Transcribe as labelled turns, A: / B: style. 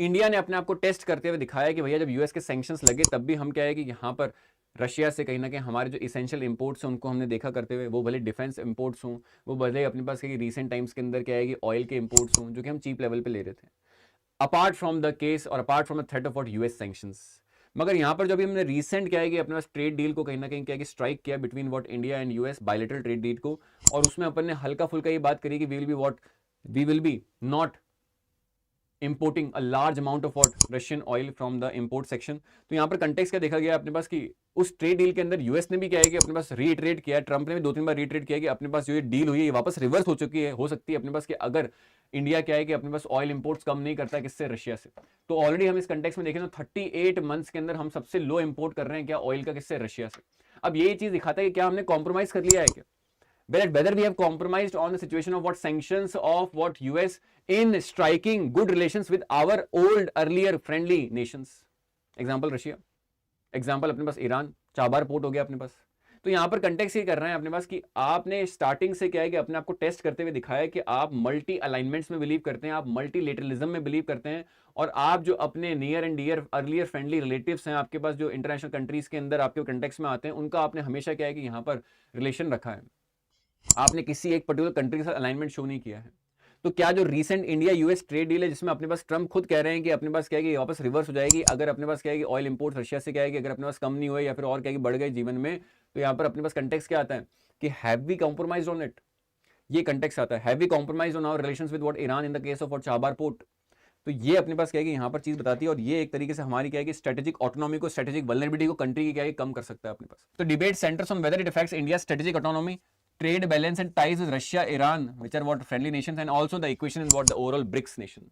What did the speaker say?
A: India ने अपने आप को टेस्ट करते हुए दिखाया कि भैया जब यूएस के सैंक्शंस लगे तब भी हम क्या है कि यहाँ पर रशिया से कहीं ना कहीं हमारे जो इसेंशियल इंपोर्ट्स हैं उनको हमने देखा करते हुए, वो भले डिफेंस इंपोर्ट्स हों, वो भले अपने पास कहीं रिसेंट टाइम्स के अंदर क्या है कि ऑयल के इंपोर्ट्स हों जो कि हम चीप लेवल पे ले रहे थे, अपार्ट फ्रॉम द केस और apart from the threat of what US sanctions. मगर यहाँ पर जो भी हमने रिसेंट क्या है कि अपने पास ट्रेड डील को कहीं ना कहीं क्या है कि स्ट्राइक किया between what India and US, bilateral trade deal को, और उसमें अपन ने हल्का फुल्का ये बात करी कि we will be not importing a large amount of what Russian oil from the import section. तो यहाँ पर कंटेक्स्ट क्या देखा गया अपने पास कि उस ट्रेड डील के अंदर यूएस ने भी क्या है कि अपने पास रीट्रेड किया, ट्रंप ने भी 2-3 बार रीट्रेड किया कि अपने पास जो ये डील हुई है ये वापस रिवर्स हो चुकी है, हो सकती है अपने पास कि अगर इंडिया क्या है कि अपने पास ऑयल इंपोर्ट्स कम नहीं करता किससे, रशिया से। तो ऑलरेडी हम इस कंटेक्स्ट में देखें तो 38 मंथ्स के अंदर हम सबसे लो इंपोर्ट कर रहे हैं क्या ऑयल का, किससे, रशिया से। अब यही चीज दिखाता है कि क्या हमने कॉम्प्रोमाइज कर लिया है क्या, whether we have compromised on the situation of what sanctions of what US in striking good relations with our old earlier friendly nations, example Russia, example अपने पास ईरान, चाबार पोर्ट हो गया अपने पास। तो यहां पर कंटेक्स्ट ये कर रहे हैं अपने पास कि आपने स्टार्टिंग से क्या है कि अपने आप को टेस्ट करते हुए दिखाया कि आप मल्टी अलाइनमेंट्स में बिलीव करते हैं, आप मल्टीलेटरलिज्म में बिलीव करते हैं, और आप जो अपने near and dear earlier friendly relatives हैं आपके पास जो इंटरनेशनल कंट्रीज के अंदर आपके कंटेक्स्ट में आते हैं, उनका आपने हमेशा क्या है कि यहां पर रिलेशन रखा है, आपने किसी एक पर्टिकुलर कंट्री के साथ अलाइनमेंट शो नहीं किया है। तो क्या जो recent India US trade deal है जिसमें अपने पास ट्रंप खुद कह रहे हैं कि अपने पास क्या है कि वापस रिवर्स हो जाएगी अगर अपने पास क्या है कि ऑयल इंपोर्ट रशिया से क्या है कि अगर अपने पास कम नहीं हुए या फिर और क्या है कि बढ़ गए जीवन में, तो यहाँ पर अपने पास कंटेक्स्ट क्या आता है कि have we compromise on it, ये कंटेक्स्ट आता है, have we compromise on our relations with what Iran in the case of Chabahar port. तो ये अपने पास क्या है कि यहाँ पर चीज बताती है, और ये एक तरीके से हमारी क्या है कि स्ट्रेटेजिक ऑटोनॉमी को, स्ट्रेटेजिक वल्नरेबिलिटी को कंट्री की क्या है कम कर सकता है अपने पास। तो debate centres on whether it affects India strategic autonomy, trade balance and ties with Russia, Iran, which are what friendly nations, and also the equation in what the overall BRICS nation.